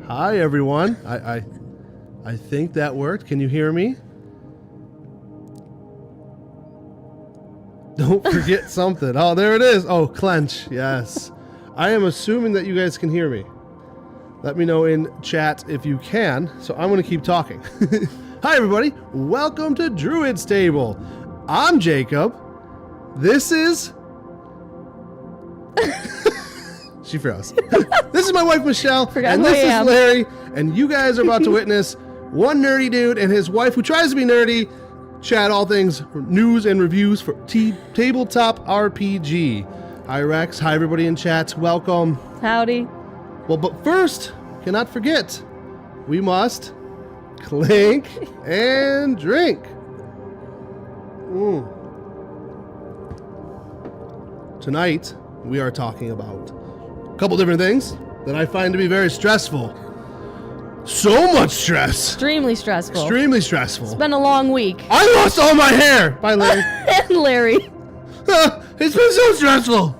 Hi, everyone. I think that worked. Can you hear me? Don't forget something. Oh, there it is. Oh, clench. Yes. I am assuming that you guys can hear me. Let me know in chat if you can. So I'm going to keep talking. Hi, everybody. Welcome to Druid's Table. I'm Jacob. This is... She froze. This is my wife, Michelle. And this is Larry. And you guys are about to witness one nerdy dude and his wife who tries to be nerdy chat all things news and reviews for tabletop RPG. Hi, Rex. Hi, everybody in chat. Welcome. Howdy. Well, but first, cannot forget, we must clink and drink. Tonight, we are talking about a couple different things that I find to be very stressful. So much stress. Extremely stressful. Extremely stressful. It's been a long week. I lost all my hair. Bye, Larry. And Larry. It's been so stressful.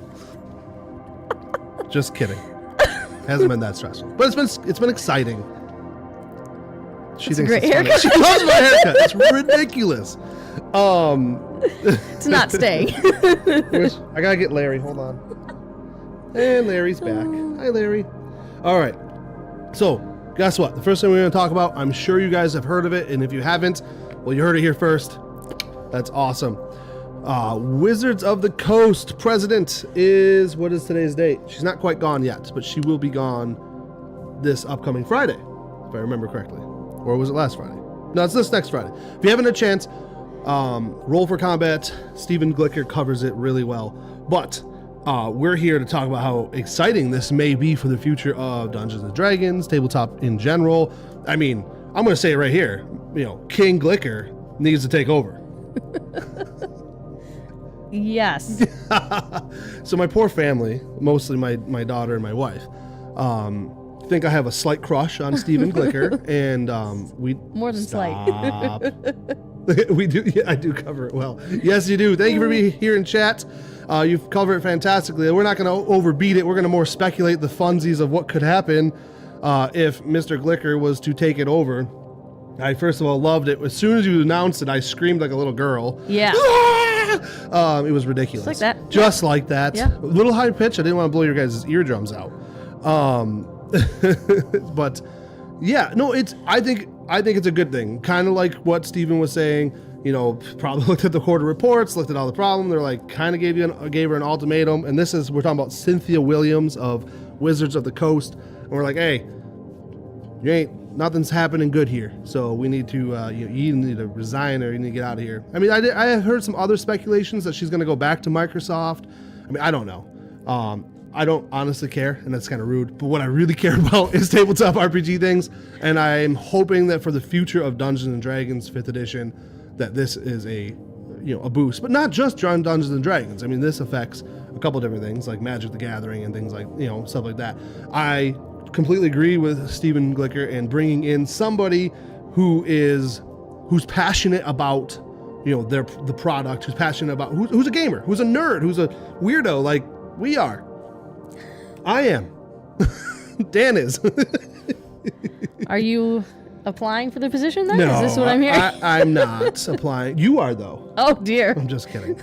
Just kidding. Hasn't been that stressful, but it's been exciting. She thinks great it's funny. haircut. She loves my haircut. It's ridiculous. It's not staying. I gotta get Larry. Hold on. And Larry's back. Hi, Larry. All right. So, guess what? The first thing we're going to talk about, I'm sure you guys have heard of it, and if you haven't, well, you heard it here first. That's awesome. Wizards of the Coast President is, what is today's date? She's not quite gone yet, but she will be gone this upcoming Friday, if I remember correctly. Or was it last Friday? No, it's this next Friday. If you haven't had a chance, Roll for Combat, Stephen Glicker covers it really well. But we're here to talk about how exciting this may be for the future of Dungeons & Dragons, tabletop in general. I mean, I'm going to say it right here. You know, King Glicker needs to take over. Yes. So my poor family, mostly my daughter and my wife, think I have a slight crush on Stephen Glicker, and we more than stop. We do. Yeah, I do cover it well. Yes, you do. Thank you for being here in chat. You've covered it fantastically. We're not going to overbeat it. We're going to more speculate the funsies of what could happen if Mr. Glicker was to take it over. I first of all loved it. As soon as you announced it, I screamed like a little girl. Yeah. It was ridiculous. Just like that. Just like that. Yeah. A little high pitch. I didn't want to blow your guys' eardrums out. But yeah, no, I think it's a good thing. Kind of like what Stephen was saying. You know, probably looked at the quarter reports, looked at all the problem. They're like, kind of gave her an ultimatum. And we're talking about Cynthia Williams of Wizards of the Coast. And we're like, hey, nothing's happening good here. So we need to, you need to resign or you need to get out of here. I mean, I have heard some other speculations that she's going to go back to Microsoft. I mean, I don't know. I don't honestly care, and that's kind of rude. But what I really care about is tabletop RPG things. And I'm hoping that for the future of Dungeons & Dragons 5th edition, that this is a boost, but not just Dungeons and Dragons. I mean, this affects a couple different things like Magic the Gathering and things like, stuff like that. I completely agree with Stephen Glicker and bringing in somebody who's passionate about, the product, who's passionate about, who's a gamer, who's a nerd, who's a weirdo like we are. I am. Dan is. Are you applying for the position then? No, is this what I'm hearing? I'm not applying. You are, though. Oh, dear. I'm just kidding.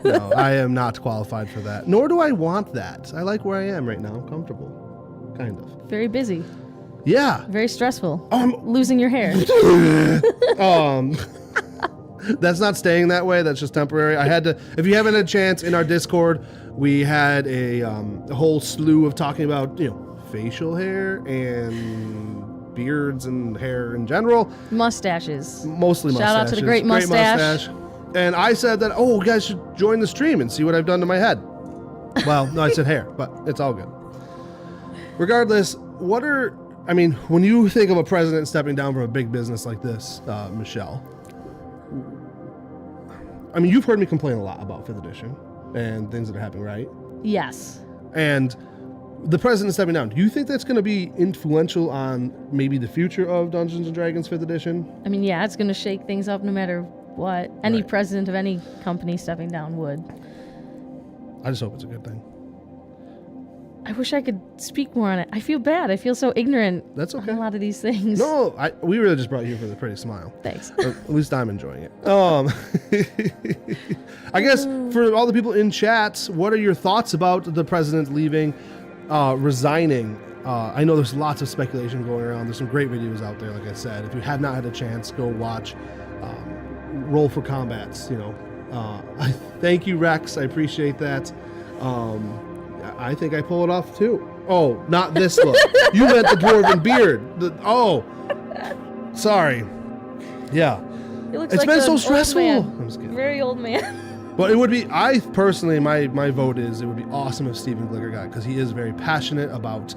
No, I am not qualified for that. Nor do I want that. I like where I am right now. I'm comfortable. Kind of. Very busy. Yeah. Very stressful. Losing your hair. That's not staying that way. That's just temporary. I had to, if you haven't had a chance, in our Discord, we had a whole slew of talking about, facial hair and beards and hair in general. Mustaches. Mostly mustaches. Shout out to the great mustache. And I said that, you guys should join the stream and see what I've done to my head. Well, no, I said hair, but it's all good. Regardless, when you think of a president stepping down from a big business like this, Michelle, I mean, you've heard me complain a lot about 5th edition and things that are happening, right? Yes. And the president stepping down, do you think that's going to be influential on maybe the future of Dungeons & Dragons 5th edition? I mean, yeah, it's going to shake things up no matter what. Any president of any company stepping down would. I just hope it's a good thing. I wish I could speak more on it. I feel bad. I feel so ignorant. That's okay. On a lot of these things. No, we really just brought you for the pretty smile. Thanks. Or at least I'm enjoying it. I guess for all the people in chat, what are your thoughts about the president leaving, resigning? I know there's lots of speculation going around. There's some great videos out there, like I said. If you have not had a chance, go watch Roll for Combats. I thank you, Rex. I appreciate that. I think I pull it off too. Oh, not this look. You meant the dwarven beard. Sorry. Yeah. It's been so stressful. I'm just kidding. Very old man. But it would be, I personally, my vote is it would be awesome if Stephen Glicker got it, because he is very passionate about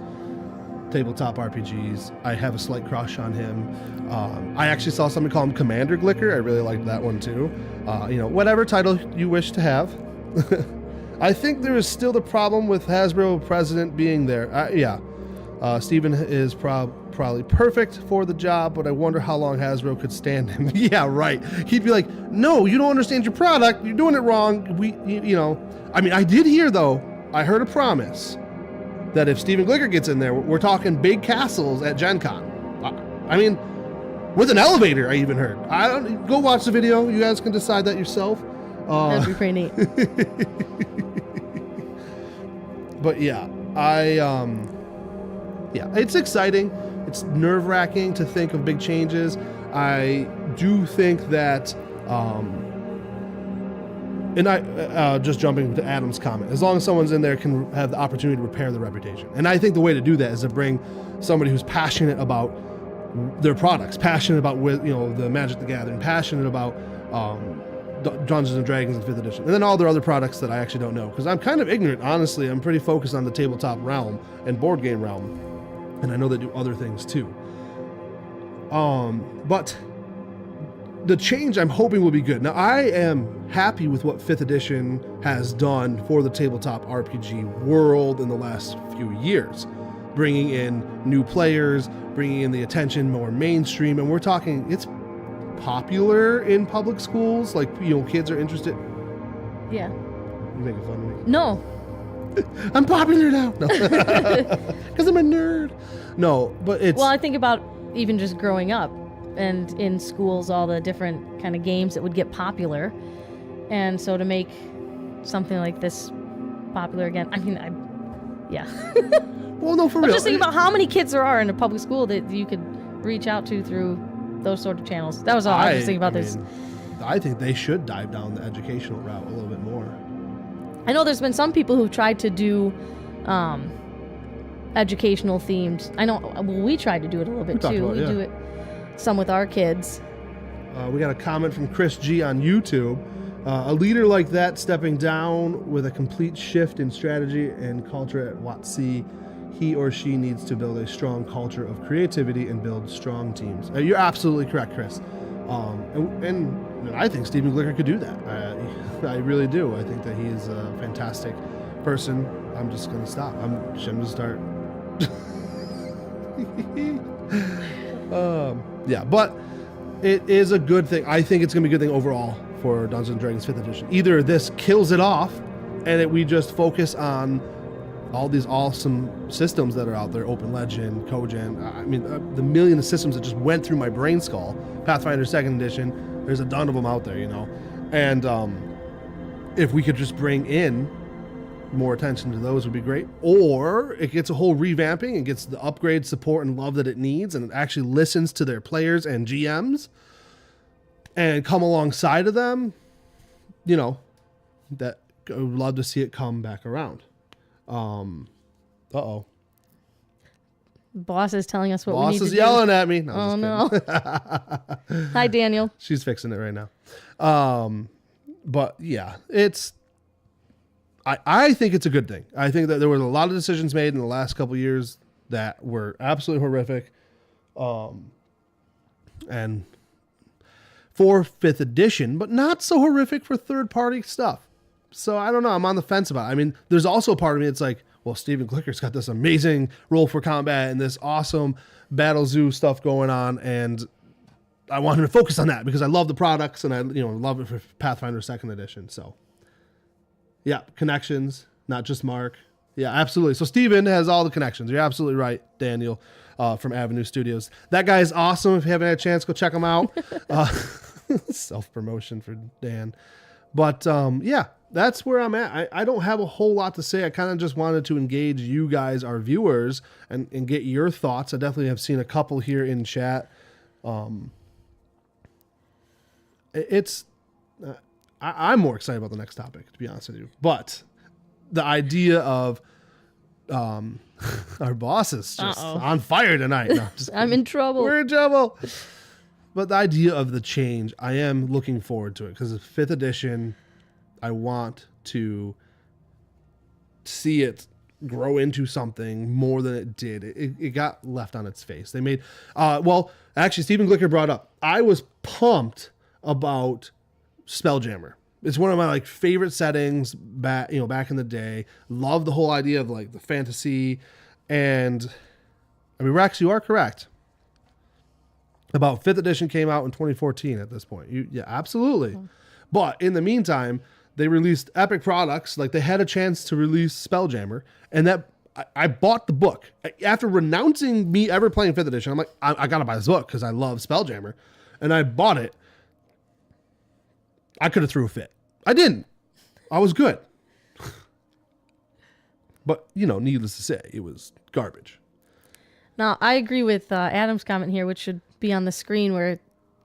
tabletop RPGs. I have a slight crush on him. I actually saw somebody call him Commander Glicker. I really liked that one too. Whatever title you wish to have. I think there is still the problem with Hasbro president being there. Stephen is probably perfect for the job, but I wonder how long Hasbro could stand him. Yeah, right. He'd be like, no, you don't understand your product. You're doing it wrong. I did hear, though, I heard a promise that if Stephen Glicker gets in there, we're talking big castles at Gen Con. With an elevator, I even heard. Go watch the video. You guys can decide that yourself. That'd be pretty neat. But yeah, it's exciting. It's nerve-wracking to think of big changes. I do think that, just jumping to Adam's comment, as long as someone's in there can have the opportunity to repair the reputation. And I think the way to do that is to bring somebody who's passionate about their products, passionate about the Magic the Gathering, passionate about Dungeons and Dragons and 5th edition, and then all their other products that I actually don't know, because I'm kind of ignorant, honestly. I'm pretty focused on the tabletop realm and board game realm, and I know they do other things too. But the change I'm hoping will be good. Now, I am happy with what 5th edition has done for the tabletop RPG world in the last few years, bringing in new players, bringing in the attention more mainstream, and we're talking, it's popular in public schools, kids are interested. Yeah. You making fun of me? No. I'm popular now. No. Because I'm a nerd. No, but it's... Well, I think about even just growing up and in schools, all the different kind of games that would get popular. And so to make something like this popular again, yeah. Well, no, for real. Just think about how many kids there are in a public school that you could reach out to through those sort of channels. That was all I was thinking about this. I think they should dive down the educational route a little bit more. I know there's been some people who've tried to do educational themed. I know we tried to do it a little bit too. We do it some with our kids. We got a comment from Chris G on YouTube. A leader like that stepping down with a complete shift in strategy and culture at WOTC, he or she needs to build a strong culture of creativity and build strong teams. You're absolutely correct, Chris. And I think Stephen Glicker could do that. I really do. I think that he is a fantastic person. I'm just going to stop. I'm going to start. But it is a good thing. I think it's going to be a good thing overall for Dungeons & Dragons 5th edition. Either this kills it off and we just focus on all these awesome systems that are out there, Open Legend, Cogen, the million of systems that just went through my brain skull. Pathfinder 2nd edition, there's a ton of them out there, And if we could just bring in more attention to those would be great. Or it gets a whole revamping and gets the upgrade, support, and love that it needs, and it actually listens to their players and GMs and come alongside of them, that I would love to see it come back around. Boss is telling us what we need to do. Boss is yelling at me. No, oh, no. Hi, Daniel. She's fixing it right now. But yeah, I think it's a good thing. I think that there were a lot of decisions made in the last couple of years that were absolutely horrific. And for 5th edition, but not so horrific for third-party stuff. So I don't know. I'm on the fence about it. There's also a part of me that's like, well, Stephen Glicker's got this amazing Roll for Combat and this awesome Battle Zoo stuff going on, and I want him to focus on that because I love the products and I love it for Pathfinder 2nd edition. So yeah, connections, not just Mark. Yeah, absolutely. So Stephen has all the connections. You're absolutely right, Daniel, from Avenue Studios. That guy is awesome. If you haven't had a chance, go check him out. Self-promotion for Dan. But yeah, that's where I'm at. I don't have a whole lot to say. I kind of just wanted to engage you guys, our viewers, and get your thoughts. I definitely have seen a couple here in chat. I'm more excited about the next topic, to be honest with you. But the idea of our boss is just on fire tonight. No, I'm in trouble. We're in trouble. But the idea of the change, I am looking forward to it because the 5th edition, I want to see it grow into something more than it did. It got left on its face. They made, well, actually, Stephen Glicker brought up, I was pumped about Spelljammer. It's one of my favorite settings back in the day. Love the whole idea of the fantasy, and I mean, Rex, you are correct. About 5th edition came out in 2014 at this point. Yeah, absolutely. Oh. But in the meantime, they released epic products. They had a chance to release Spelljammer, and that I bought the book. After renouncing me ever playing 5th edition, I'm like, I got to buy this book because I love Spelljammer. And I bought it. I could have threw a fit. I didn't. I was good. But, needless to say, it was garbage. Now, I agree with Adam's comment here, which should be on the screen, where,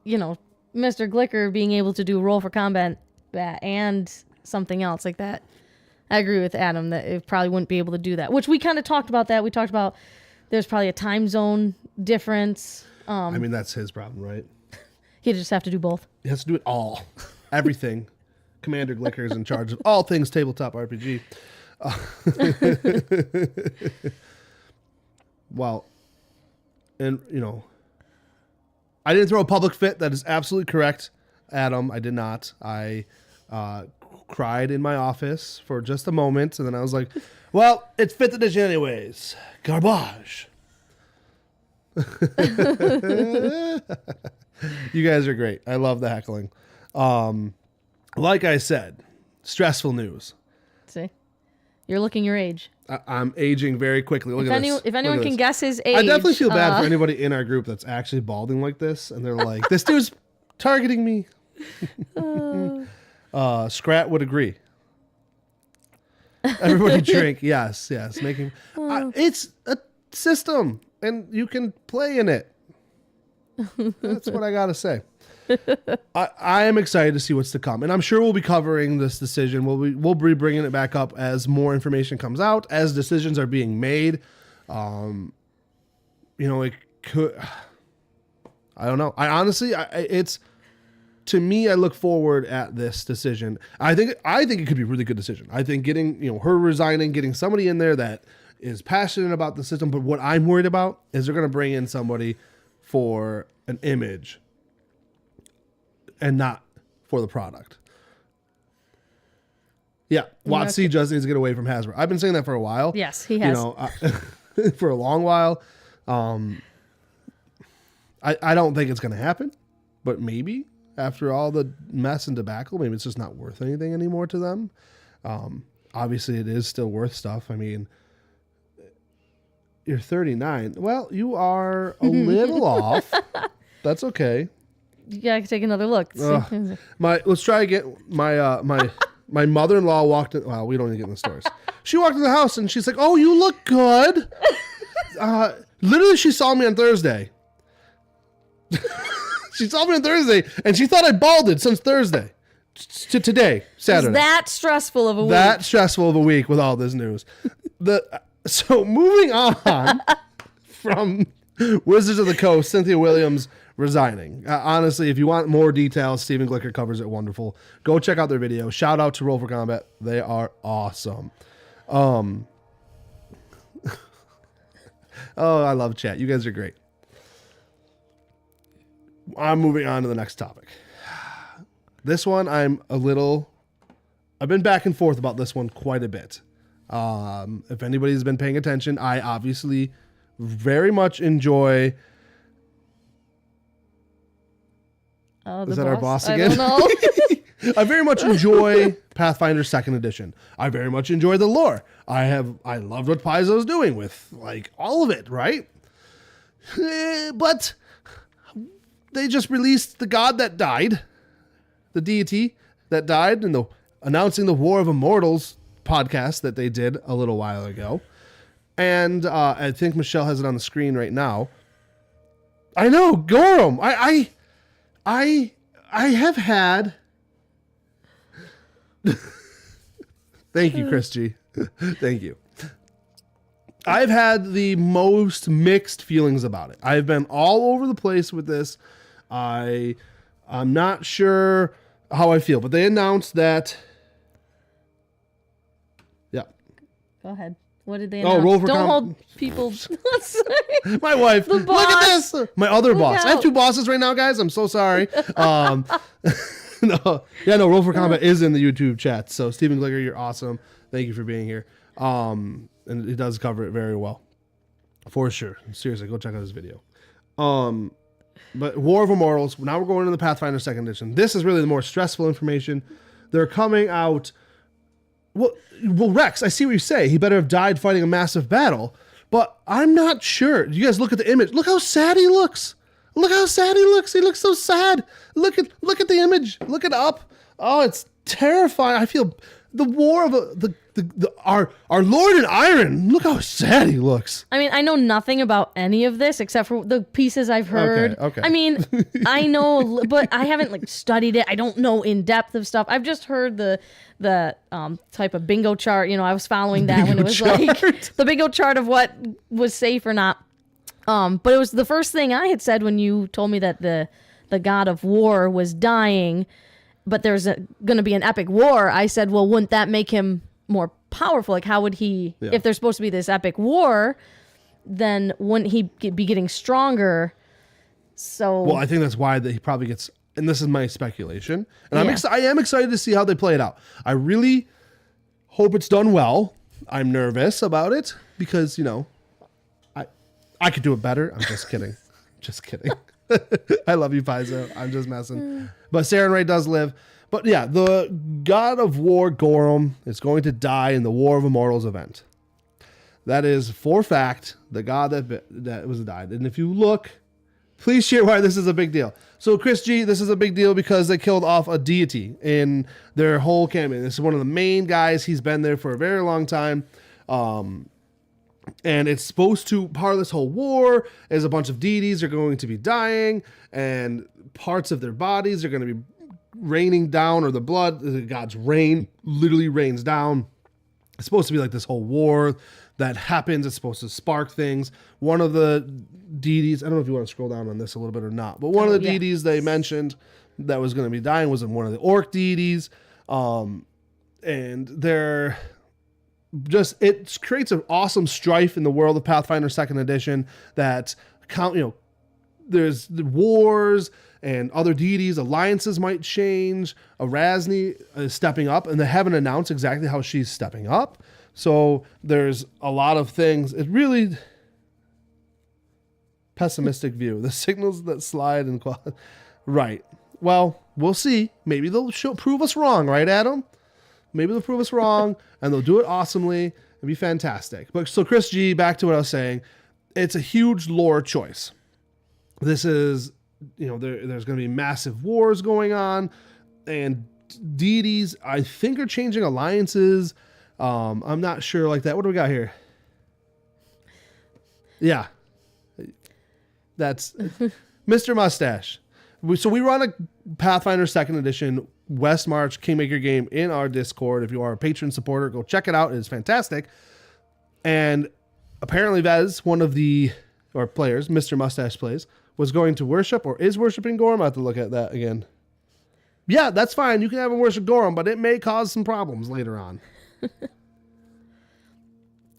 Mr. Glicker being able to do roll for combat and something else like that. I agree with Adam that it probably wouldn't be able to do that, which we kind of talked about that. We talked about there's probably a time zone difference. I mean, that's his problem, right? He'd just have to do both. He has to do it all. Everything. Commander Glicker is in charge of all things tabletop RPG. Well, and, I didn't throw a public fit. That is absolutely correct, Adam. I did not. I cried in my office for just a moment, and then I was like, well, it's 5th edition anyways. Garbage. You guys are great. I love the heckling. Like I said, stressful news. See? You're looking your age. I'm aging very quickly. Look at this. If anyone can guess his age. I definitely feel bad for anybody in our group that's actually balding like this, and they're like, this dude's targeting me. Scrat would agree. Everybody drink. Yes. Making it's a system, and you can play in it. That's what I gotta say. I am excited to see what's to come, and I'm sure we'll be covering this decision. We'll be bringing it back up as more information comes out, as decisions are being made. It could. I don't know. I honestly, it's to me. I look forward at this decision. I think it could be a really good decision. I think getting her resigning, getting somebody in there that is passionate about the system. But what I'm worried about is they're going to bring in somebody for an image and not for the product. Yeah, WOTC just needs to get away from Hasbro. I've been saying that for a while. Yes, he has. For a long while. I don't think it's going to happen, but maybe after all the mess and debacle, maybe it's just not worth anything anymore to them. Obviously, it is still worth stuff. I mean, you're 39. Well, you are a little off. That's okay. You gotta take another look. Let's try again. My mother-in-law walked in. Well, we don't even get in the stores. She walked in the house and she's like, "Oh, you look good." Literally, she saw me on Thursday. She saw me on Thursday, and she thought I balded since Thursday to today, Saturday. It's that stressful of a week. That stressful of a week with all this news. So moving on from Wizards of the Coast, Cynthia Williams resigning. Honestly, if you want more details, Stephen Glicker covers it wonderful. Go check out their video. Shout out to Roll for Combat. They are awesome. Oh, I love chat. You guys are great. I'm moving on to the next topic. This one, I've been back and forth about this one quite a bit. If anybody's been paying attention, I obviously very much enjoy. Is that our boss again? I don't know. I very much enjoy Pathfinder 2nd Edition. I very much enjoy the lore. I loved what Paizo's doing with like all of it, right? But they just released the god that died, the deity that died, in the announcing the War of Immortals podcast that they did a little while ago. And I think Michelle has it on the screen right now. I know, Gorum. I have had. Thank you, 𝘋𝐺. Thank you. I've had the most mixed feelings about it. I've been all over the place with this. I'm not sure how I feel, but they announced that. Yeah. Go ahead. What did they Oh, announce? roll for Don't hold people. My wife. The Look at boss. this. My other Look boss. I have out. 2 bosses right now, guys. I'm so sorry. No, Roll for Combat is in the YouTube chat. So Stephen Glicker, you're awesome. Thank you for being here. And he does cover it very well, for sure. Seriously, go check out his video. But War of Immortals. Now we're going into the Pathfinder 2nd Edition. This is really the more stressful information. They're coming out. Well, Rex, I see what you say. He better have died fighting a massive battle, but I'm not sure. You guys look at the image. Look how sad he looks. Look how sad he looks. He looks so sad. Look at the image. Look it up. Oh, it's terrifying. I feel the war of our Lord in Iron. Look how sad he looks. I mean, I know nothing about any of this except for the pieces I've heard. Okay. I mean, I know, but I haven't like studied it. I don't know in depth of stuff. I've just heard the type of bingo chart. You know, I was following that when it was like the bingo chart of what was safe or not. But it was the first thing I had said when you told me that the god of war was dying, but there's going to be an epic war. I said, well, wouldn't that make him more powerful? Like, how would he, if there's supposed to be this epic war, then wouldn't he be getting stronger? So, well, I think that's why that he probably gets, and this is my speculation, and I am excited to see how they play it out. I really hope it's done well. I'm nervous about it because, you know, I could do it better. I'm just kidding. Just kidding. I love you, Paizo. I'm just messing. But Sarenrae does live. But yeah, the God of War Gorum is going to die in the War of Immortals event. That is for fact the god that was died. And if you look, please share why this is a big deal. So 𝘋𝐺, this is a big deal because they killed off a deity in their whole campaign. This is one of the main guys. He's been there for a very long time. And it's supposed to, part of this whole war is a bunch of deities are going to be dying and parts of their bodies are going to be raining down, or the blood, the god's rain literally rains down. It's supposed to be like this whole war that happens. It's supposed to spark things. One of the deities, I don't know if you want to scroll down on this a little bit or not, but one of the deities they mentioned that was going to be dying was one of the orc deities. And they're just, it creates an awesome strife in the world of Pathfinder 2nd Edition that there's the wars and other deities, alliances might change. 𝗟𝖏𝑚𝑖 is stepping up, and they haven't announced exactly how she's stepping up. So there's a lot of things. It really pessimistic view. The signals that slide and right. Well, we'll see. Maybe they'll prove us wrong, right, Adam? Maybe they'll prove us wrong, and they'll do it awesomely. It'd be fantastic. But so 𝘋𝐺, back to what I was saying, it's a huge lore choice. This is, there's going to be massive wars going on, and deities, I think, are changing alliances. I'm not sure like that. What do we got here? Yeah. That's Mr. Mustache. So we run a Pathfinder 2nd Edition West March Kingmaker game in our Discord. If you are a patron supporter, go check it out. It is fantastic. And apparently Vez, one of the players, Mr. Mustache plays, was going to worship or is worshiping Gorum. I have to look at that again. Yeah, that's fine. You can have him worship Gorum, but it may cause some problems later on.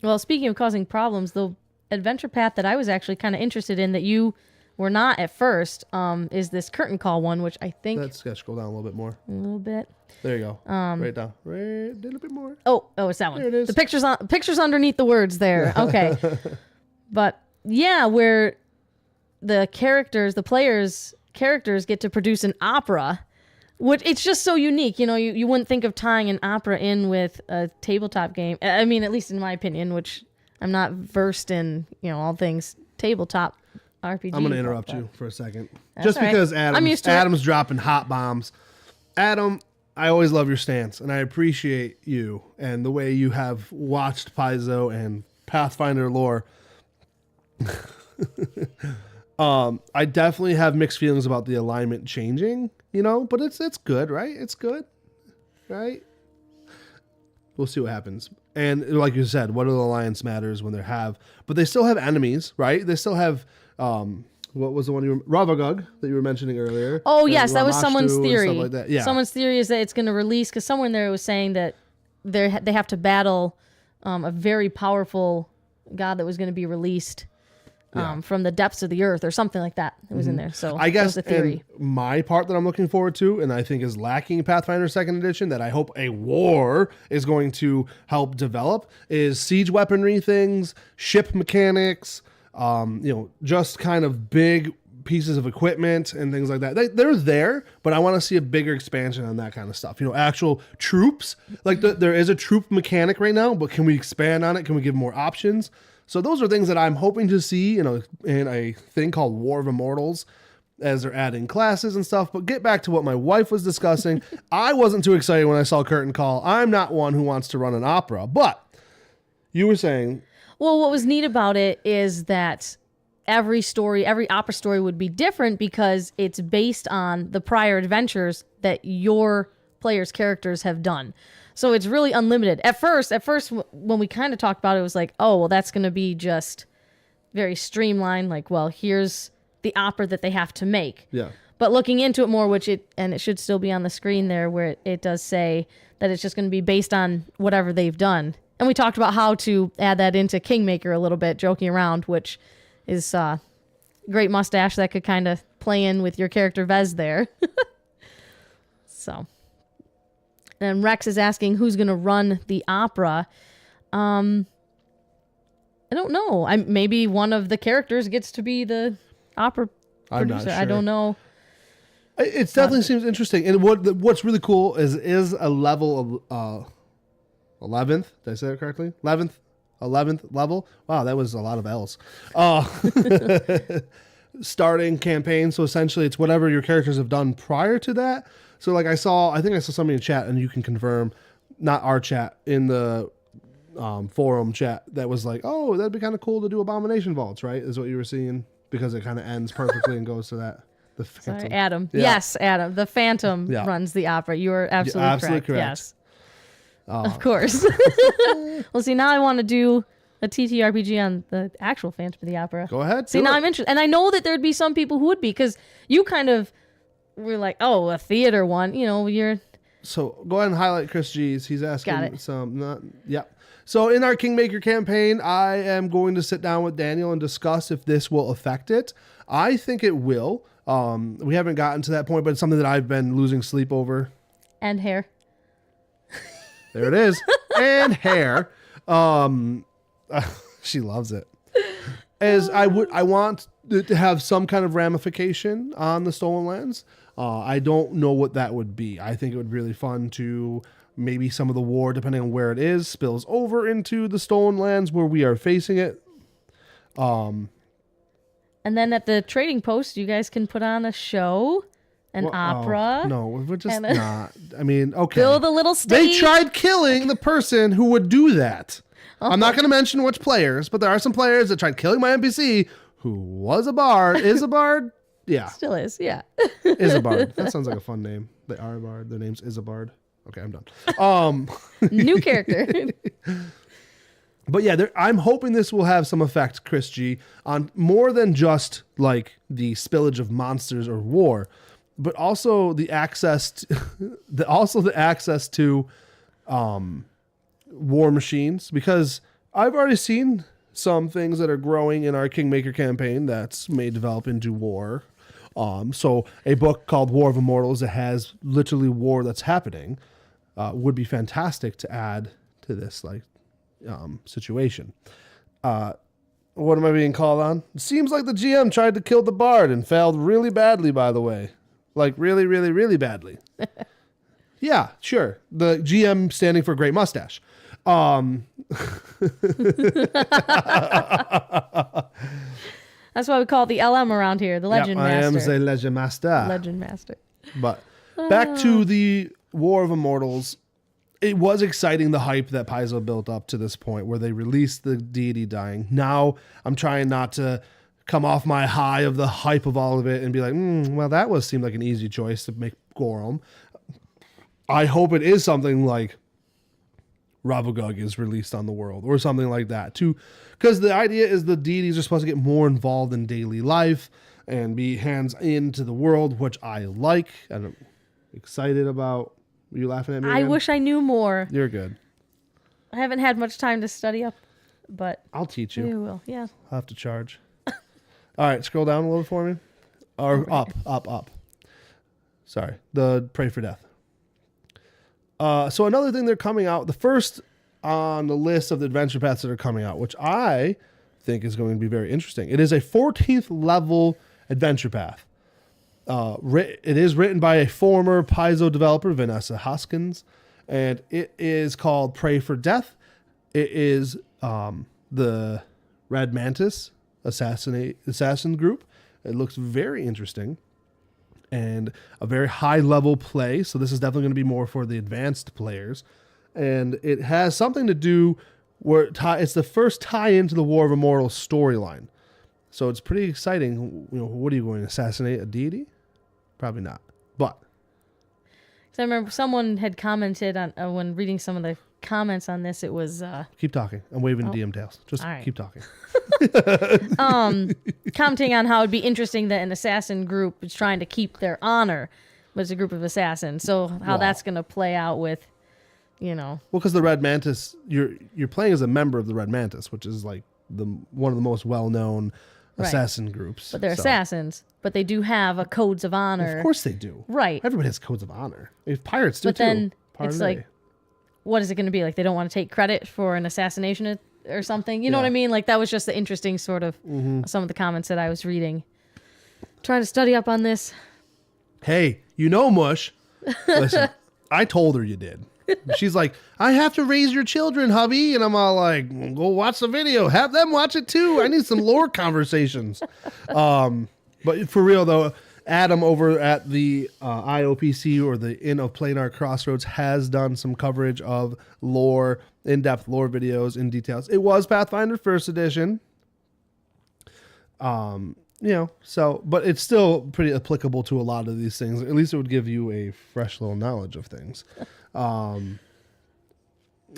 Well, speaking of causing problems, the adventure path that I was actually kind of interested in that you were not at first is this curtain call one, which I think... Let's scroll down a little bit more. A little bit. There you go. Right down. Right a little bit more. Oh, it's that one. There it is. The pictures underneath the words there. Okay. But yeah, where the players' characters get to produce an opera It's just so unique. You wouldn't think of tying an opera in with a tabletop game. I mean, at least in my opinion, which I'm not versed in, all things tabletop RPG. I'm going to interrupt you for a second. That's Just all right. because I'm used to it. Adam's dropping hot bombs. Adam, I always love your stance, and I appreciate you and the way you have watched Paizo and Pathfinder lore. I definitely have mixed feelings about the alignment changing, but it's good, right? It's good, right? We'll see what happens. And like you said, what do the alliance matters when but they still have enemies, right? They still have, what was the one Ravagug that you were mentioning earlier? Oh, yes, that was someone's Ramashtu and theory. stuff like that. Yeah. Someone's theory is that it's going to release, because somewhere in there it was saying that they have to battle a very powerful god that was going to be released from the depths of the earth or something like that. It was in there. So I guess that was the theory. My part that I'm looking forward to, and I think is lacking in Pathfinder 2nd Edition, that I hope a war is going to help develop, is siege weaponry things, ship mechanics, just kind of big pieces of equipment and things like that. They're there, but I want to see a bigger expansion on that kind of stuff. Actual troops. Like there is a troop mechanic right now, but can we expand on it? Can we give more options? So those are things that I'm hoping to see, in a thing called War of Immortals, as they're adding classes and stuff. But get back to what my wife was discussing. I wasn't too excited when I saw Curtain Call. I'm not one who wants to run an opera, but you were saying. Well, what was neat about it is that every opera story would be different because it's based on the prior adventures that your players' characters have done. So it's really unlimited. At first, when we kind of talked about it, it was like, oh, well, that's going to be just very streamlined. Like, well, here's the opera that they have to make. Yeah. But looking into it more, and it should still be on the screen there, where it does say that it's just going to be based on whatever they've done. And we talked about how to add that into Kingmaker a little bit, joking around, which is a great mustache that could kind of play in with your character Vez there. So. And Rex is asking who's going to run the opera. I don't know. Maybe one of the characters gets to be the opera producer. I'm not sure. I don't know. It definitely seems interesting. And what's really cool is a level of 11th. Did I say it correctly? 11th level. Wow, that was a lot of L's. Starting campaign. So essentially, it's whatever your characters have done prior to that. So like I think I saw somebody in chat, and you can confirm, not our chat, in the forum chat, that was like, oh, that'd be kind of cool to do Abomination Vaults, right? Is what you were seeing, because it kind of ends perfectly and goes to that. The Phantom. Sorry, Adam. Yeah. Yes, Adam. The Phantom runs the opera. You are absolutely correct. Yes. Of course. Well, see, now I want to do a TTRPG on the actual Phantom of the Opera. Go ahead. See, now I'm interested. And I know that there'd be some people who would be, because you kind of were like, oh, a theater one. You're... So go ahead and highlight Chris G's. He's asking Got it. some... Yep. So in our Kingmaker campaign, I am going to sit down with Daniel and discuss if this will affect it. I think it will. We haven't gotten to that point, but it's something that I've been losing sleep over. And hair. There it is. And hair. She loves it. I want it to have some kind of ramification on the Stolen Lands. I don't know what that would be. I think it would be really fun to maybe some of the war, depending on where it is, spills over into the Stolen Lands where we are facing it. And then at the trading post, you guys can put on a show, opera. No, we're just not. I mean, okay. Build a little stage. They tried killing the person who would do that. Oh. I'm not going to mention which players, but there are some players that tried killing my NPC who was a bard. Is a bard? Yeah. Still is, yeah. Is a bard. That sounds like a fun name. They are a bard. Their name's Isabard. Okay, I'm done. New character. But yeah, I'm hoping this will have some effect, Chris G, on more than just like the spillage of monsters or war, but also the access to war machines, because I've already seen some things that are growing in our Kingmaker campaign that's may develop into war. So a book called War of Immortals that has literally war that's happening would be fantastic to add to this situation. What am I being called on? It seems like the GM tried to kill the bard and failed really badly, by the way. Like really, really, really badly. Yeah, sure. The GM standing for Great Mustache. That's why we call it the LM around here, the Legend Master. I am the Legend Master. Legend Master. But back to the War of Immortals. It was exciting, the hype that Paizo built up to this point where they released the deity dying. Now I'm trying not to come off my high of the hype of all of it and be like, well, that seemed like an easy choice to make Gorum. I hope it is something like 𝗏𝒂𝒃 is released on the world or something like that too. Because the idea is the deities are supposed to get more involved in daily life and be hands into the world, which I like and I'm excited about. Are you laughing at me I again? wish I knew more. You're good. I haven't had much time to study up, but I'll teach you. you will. Yeah. I'll have to charge. All right, scroll down a little for me. Or up. Sorry. The Pray for Death. So another thing they're coming out, the first on the list of the adventure paths that are coming out, which I think is going to be very interesting. It is a 14th level adventure path. It is written by a former Paizo developer, Vanessa Hoskins, and it is called Pray for Death. It is the Red Mantis assassin group. It looks very interesting and a very high level play. So this is definitely going to be more for the advanced players. And it has something to do where it's the first tie into the War of Immortals storyline. So it's pretty exciting. What are you going to assassinate a deity? Probably not. But So I remember someone had commented on when reading some of the comments on this. It was keep talking. I'm waving DM tails. Just all right. Keep talking. Commenting on how it'd be interesting that an assassin group is trying to keep their honor, but it's a group of assassins. So how that's going to play out with, Well, because the Red Mantis, you're playing as a member of the Red Mantis, which is like one of the most well-known assassin groups. But they're assassins, but they do have a codes of honor. Of course they do. Right. Everybody has codes of honor. If pirates do but too. then Pardon it's me. like, what is it going to be? Like they don't want to take credit for an assassination or something. You know what I mean? Like that was just the interesting sort of some of the comments that I was reading. Trying to study up on this. Hey, Mush. Listen, I told her you did. She's like, I have to raise your children, hubby. And I'm all like, go watch the video. Have them watch it too. I need some lore conversations. But for real though, Adam over at the IOPC or the Inn of Planar Crossroads has done some coverage of lore, in-depth lore videos in details. It was Pathfinder First Edition. So, but it's still pretty applicable to a lot of these things. At least it would give you a fresh little knowledge of things. All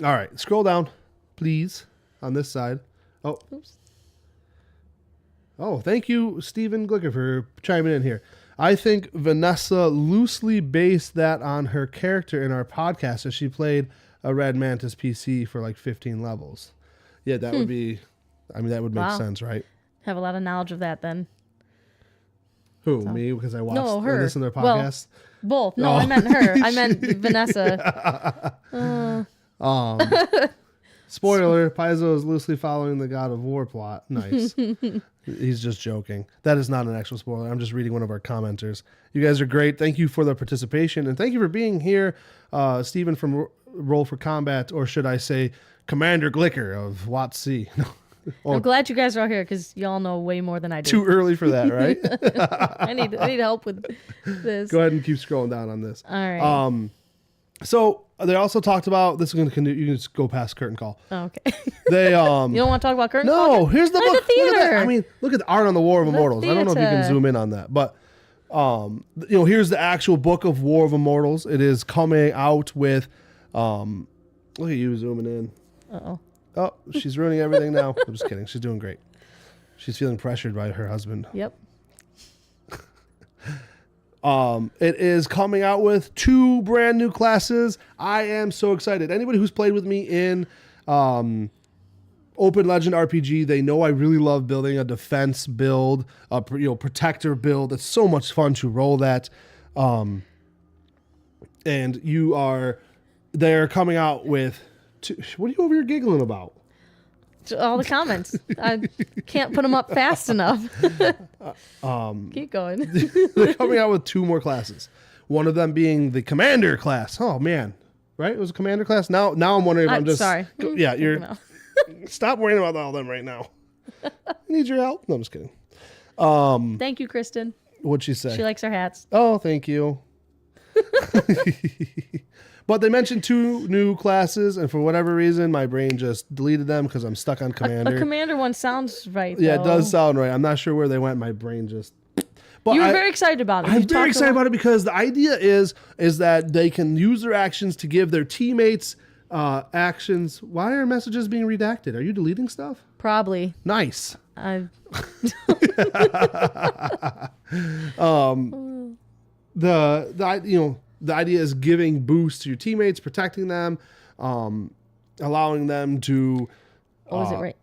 right, scroll down, please, on this side. Oh, Oops. Oh, thank you, Stephen Glicker, for chiming in here. I think Vanessa loosely based that on her character in our podcast as she played a Red Mantis PC for like 15 levels. Yeah, that would be, that would make sense, right? Have a lot of knowledge of that then. Who, me? Because I watched her. this in their podcast? Well, both. No, I meant her. I meant Vanessa. Spoiler, Paizo is loosely following the God of War plot. Nice. He's just joking. That is not an actual spoiler. I'm just reading one of our commenters. You guys are great. Thank you for the participation. And thank you for being here. Stephen from Roll for Combat, or should I say Commander Glicker of WOTC. I'm glad you guys are all here because y'all know way more than I do. Too early for that, right? I need help with this. Go ahead and keep scrolling down on this. All right. So they also talked about this. Is going to continue. You can just go past curtain call. Oh, okay. They You don't want to talk about curtain call? No, here's the Look book. at the theater. Look at that. I mean, look at the art on the War of Immortals. I don't know if you can theater. zoom in on that, but here's the actual book of War of Immortals. It is coming out with look at you zooming in. Uh-oh. Oh, she's ruining everything now. I'm just kidding. She's doing great. She's feeling pressured by her husband. Yep. It is coming out with 2 brand new classes. I am so excited. Anybody who's played with me in Open Legend RPG, they know I really love building a defense build, a protector build. It's so much fun to roll that. And they're coming out with what are you over here giggling about? All the comments. I can't put them up fast enough. Keep going. They're coming out with 2 more classes. One of them being the commander class. Oh man, right? It was a commander class. Now I'm wondering if I'm just sorry. Yeah, you're. Stop worrying about all them right now. I need your help. No, I'm just kidding. Thank you, Kristen. What'd she say? She likes our hats. Oh, thank you. But they mentioned 2 new classes, and for whatever reason, my brain just deleted them because I'm stuck on commander. A commander one sounds right. Yeah, though. it does sound right. I'm not sure where they went. My brain just. But You were very excited about it. I'm very excited about it because the idea is that they can use their actions to give their teammates actions. Why are messages being redacted? Are you deleting stuff? Probably. Nice. The idea is giving boosts to your teammates, protecting them, allowing them to. What was it right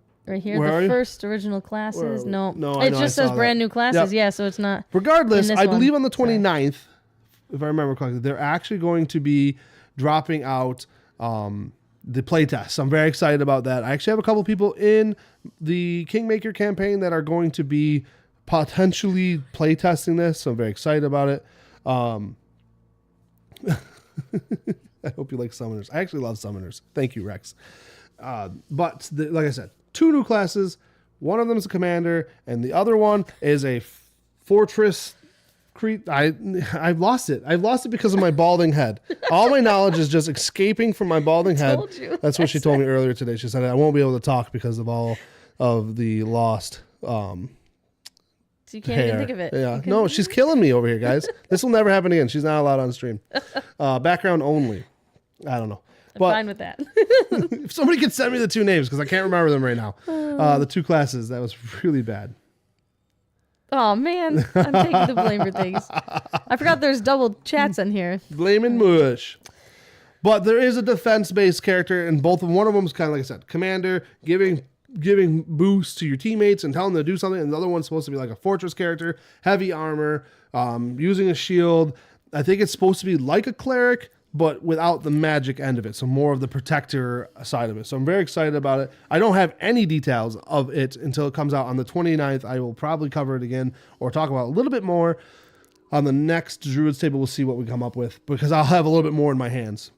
here? Where are The you? first original classes? No. No, It just says brand new classes. Yep. Yeah, so it's not. Regardless, in this I one. believe on the 29th, if I remember correctly, they're actually going to be dropping out the playtest. So I'm very excited about that. I actually have a couple people in the Kingmaker campaign that are going to be potentially playtesting this. So I'm very excited about it. I hope you like summoners. I actually love summoners. Thank you, Rex. But like I said, 2 new classes. One of them is a commander, and the other one is a fortress. I've lost it. I've lost it because of my balding head. All my knowledge is just escaping from my balding head. told you. That's what she told me earlier today. She said I won't be able to talk because of all of the lost So you can't hair. even think of it. Yeah. No, she's killing me over here, guys. This will never happen again. She's not allowed on stream. Background only. I don't know. I'm But fine with that. if somebody could send me the 2 names, because I can't remember them right now. The 2 classes, that was really bad. Oh, man. I'm taking the blame for things. I forgot there's double chats in here. Blaming Mush. But there is a defense-based character, and both of one of them is kind of like I said, commander, giving boosts to your teammates and telling them to do something, and the other one's supposed to be like a fortress character, heavy armor, using a shield. I think it's supposed to be like a cleric, but without the magic end of it, so more of the protector side of it. So I'm very excited about it. I don't have any details of it until it comes out on the 29th. I will probably cover it again or talk about it a little bit more on the next Druid's table. We'll see what we come up with, because I'll have a little bit more in my hands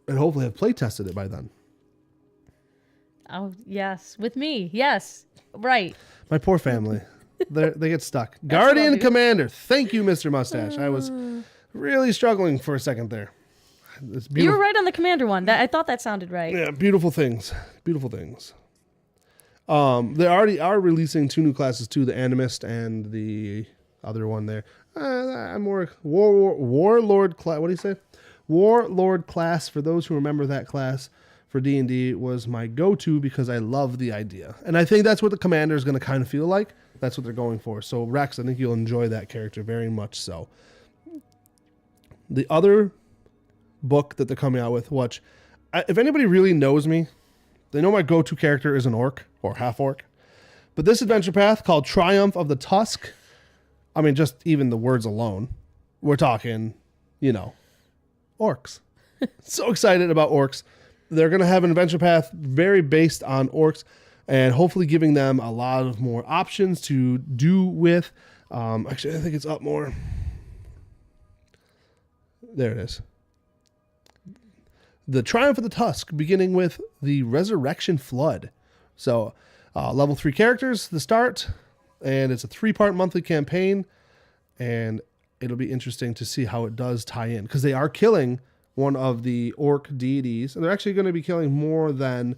and hopefully have play tested it by then. Oh, yes. With me. Yes. Right. My poor family. They get stuck. Guardian Commander. Thank you, Mr. Mustache. I was really struggling for a second there. It's You were right on the commander one. I thought that sounded right. Yeah, beautiful things. Beautiful things. They already are releasing 2 new classes too, the Animist and the other one there. I'm more Warlord class. What do you say? Warlord class, for those who remember that class for D&D, was my go-to because I love the idea. And I think that's what the commander is going to kind of feel like. That's what they're going for. So Rex, I think you'll enjoy that character very much so. The other book that they're coming out with, which if anybody really knows me, they know my go-to character is an orc or half orc. But this adventure path called Triumph of the Tusk, I mean, just even the words alone, we're talking, orcs. So excited about orcs. They're going to have an adventure path very based on orcs, and hopefully giving them a lot of more options to do with. Actually, I think it's up more. There it is. The Triumph of the Tusk, beginning with the Resurrection Flood. So, level 3 characters, the start, and it's a 3-part monthly campaign, and it'll be interesting to see how it does tie in, because they are killing one of the orc deities, and they're actually going to be killing more than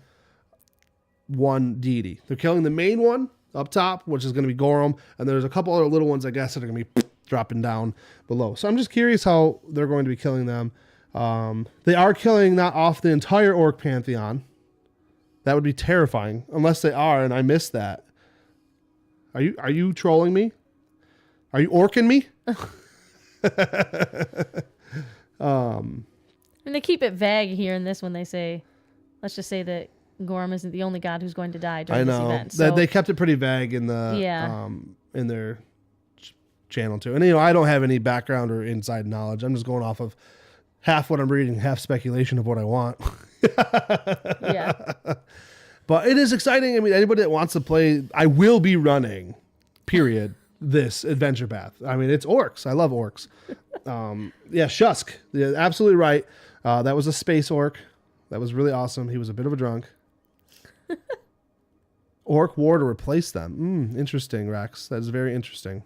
one deity. They're killing the main one up top, which is going to be Gorum, and there's a couple other little ones, I guess, that are going to be dropping down below. So I'm just curious how they're going to be killing them. They are killing not off the entire orc pantheon. That would be terrifying, unless they are, and I missed that. Are you trolling me? Are you orking me? And they keep it vague here in this when they say, let's just say that Gorum isn't the only god who's going to die during this event. So they kept it pretty vague in the in their channel too. And I don't have any background or inside knowledge. I'm just going off of half what I'm reading, half speculation of what I want. yeah. But it is exciting. I mean, anybody that wants to play, I will be running, period, this adventure path. I mean, it's orcs. I love orcs. Yeah, Shusk. Yeah, absolutely right. That was a space orc. That was really awesome. He was a bit of a drunk. Orc war to replace them. Interesting, Rex. That is very interesting.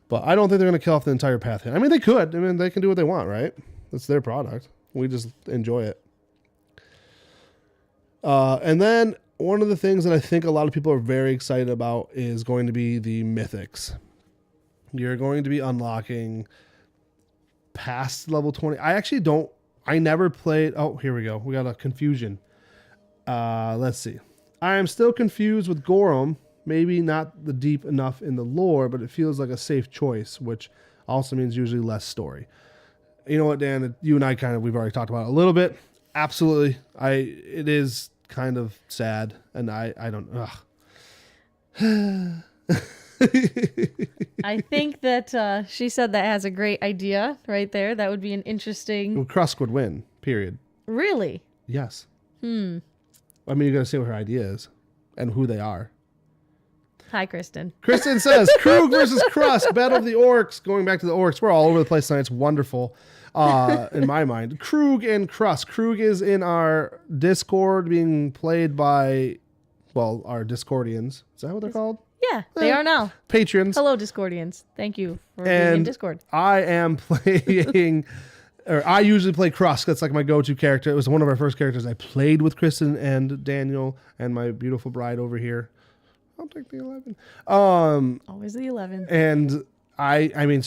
But I don't think they're going to kill off the entire path here. I mean, they could. I mean, they can do what they want, right? That's their product. We just enjoy it. And then one of the things that I think a lot of people are very excited about is going to be the mythics. You're going to be unlocking past level 20. I never played. Oh, here we go. We got a confusion. Let's see. I am still confused with Gorum. Maybe not the deep enough in the lore, but it feels like a safe choice, which also means usually less story. You know what, Dan? You and I we've already talked about it a little bit. Absolutely. It is kind of sad, and I don't. I think that she said that has a great idea right there. That would be an interesting. Well, Krusk would win. Period. Really? Yes. I mean, you got to see what her idea is and who they are. Hi, Kristen. Kristen says, Krug versus Krusk, Battle of the Orcs. Going back to the Orcs. We're all over the place tonight. It's wonderful in my mind. Krug and Krusk. Krug is in our Discord being played by, well, our Discordians. Is that what they're called? Yeah, they are now. Patrons. Hello, Discordians. Thank you for being in Discord. I am playing, or I usually play Krusk. That's like my go-to character. It was one of our first characters I played with Kristen and Daniel and my beautiful bride over here. I'll take the 11. Always the 11. And I mean,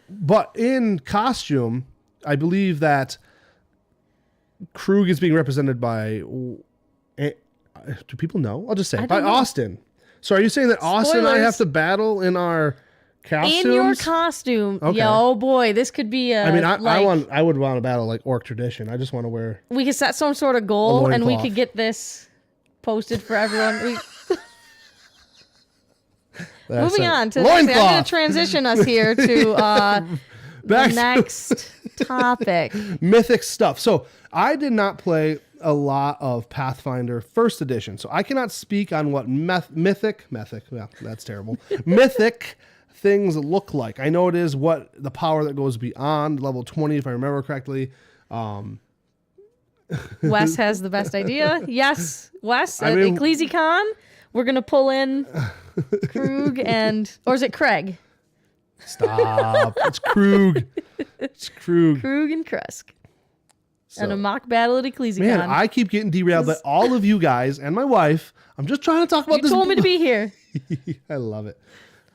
but in costume, I believe that Krug is being represented by, do people know? I'll just say, by Austin. So are you saying that Austin and I have to battle in our costumes? In your costume. Okay. Yeah, oh boy, this could be a. I mean, I would want to battle like orc tradition. I just want to wear. We could set some sort of goal, and we could get this posted for everyone. Moving on to I'm going to transition us here to the next topic. Mythic stuff. So I did not play a lot of Pathfinder First Edition, so I cannot speak on what mythic. Yeah, that's terrible. Mythic things look like. I know it is what the power that goes beyond level 20, if I remember correctly. Wes has the best idea. Yes, Wes at 𝙗𝖏𝑗𝑐𝑜N. We're going to pull in Krug or is it Craig? Stop. It's Krug. It's Krug. Krug and Krusk. And a mock battle at 𝙗𝑗𝑐𝑜N. Man, I keep getting derailed by all of you guys and my wife. I'm just trying to talk about this. You told me to be here. I love it.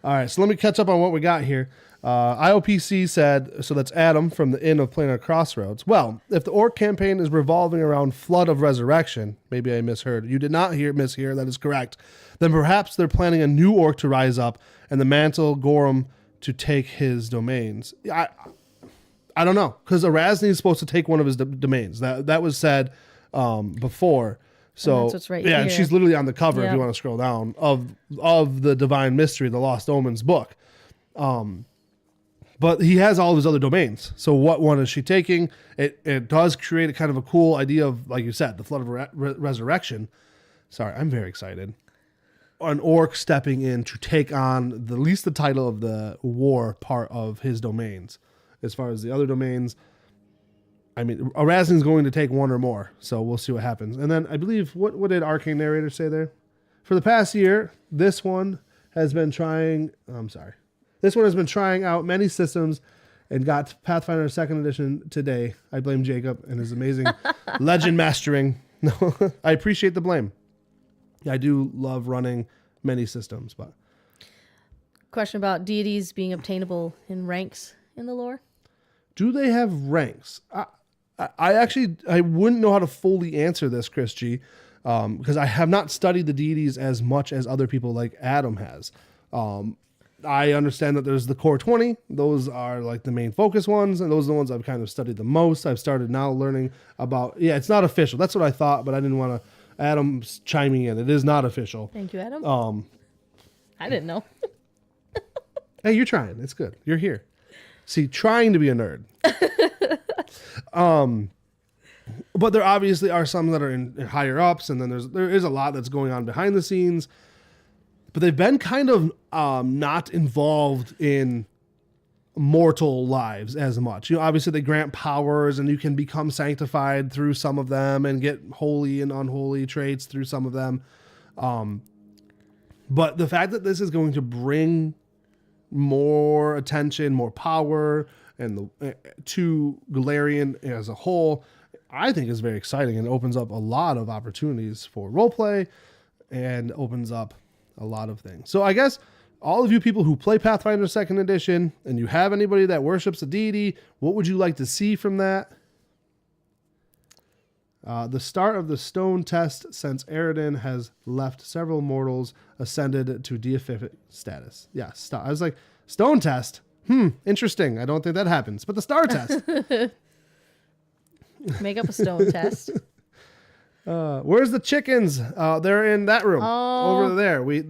All right, so let me catch up on what we got here. IOPC said, so that's Adam from the Inn of Planar Crossroads. Well, if the orc campaign is revolving around Flood of Resurrection, maybe I misheard. You did not mishear, that is correct. Then perhaps they're planning a new orc to rise up and the mantle Gorum to take his domains. I don't know, because Erasni is supposed to take one of his domains. That was said before. So that's what's right here. And she's literally on the cover if you want to scroll down of the Divine Mystery, the Lost Omens book. But he has all of his other domains. So what one is she taking? It does create a kind of a cool idea of, like you said, the Flood of Resurrection. Sorry, I'm very excited. An orc stepping in to take on at least the title of the war part of his domains. As far as the other domains, I mean, Erasni's going to take one or more. So we'll see what happens. And then I believe, what did Arcane Narrator say there? For the past year, this one has been trying out many systems and got Pathfinder 2nd Edition today. I blame Jacob and his amazing legend mastering. No, I appreciate the blame. I do love running many systems, but. Question about deities being obtainable in ranks in the lore. Do they have ranks? I wouldn't know how to fully answer this, Chris G, because I have not studied the deities as much as other people like Adam has. I understand that there's the core 20. Those are like the main focus ones, and those are the ones I've kind of studied the most. I've started now learning about, it's not official. That's what I thought, but I didn't want to, Adam's chiming in. It is not official. Thank you, Adam. I didn't know. Hey, you're trying. It's good. You're here. See, trying to be a nerd. But there obviously are some that are in higher ups, and then there is a lot that's going on behind the scenes. But they've been kind of not involved in mortal lives as much. Obviously they grant powers, and you can become sanctified through some of them and get holy and unholy traits through some of them. But the fact that this is going to bring more attention, more power, and to Golarion as a whole, I think is very exciting and opens up a lot of opportunities for roleplay and opens up a lot of things. So I guess all of you people who play Pathfinder 2nd Edition and you have anybody that worships a deity, what would you like to see from that? The start of the stone test since Aroden has left several mortals ascended to deific status. Yeah, I was like, stone test? Interesting. I don't think that happens. But the star test. Make up a stone test. Where's the chickens? They're in that room over there. We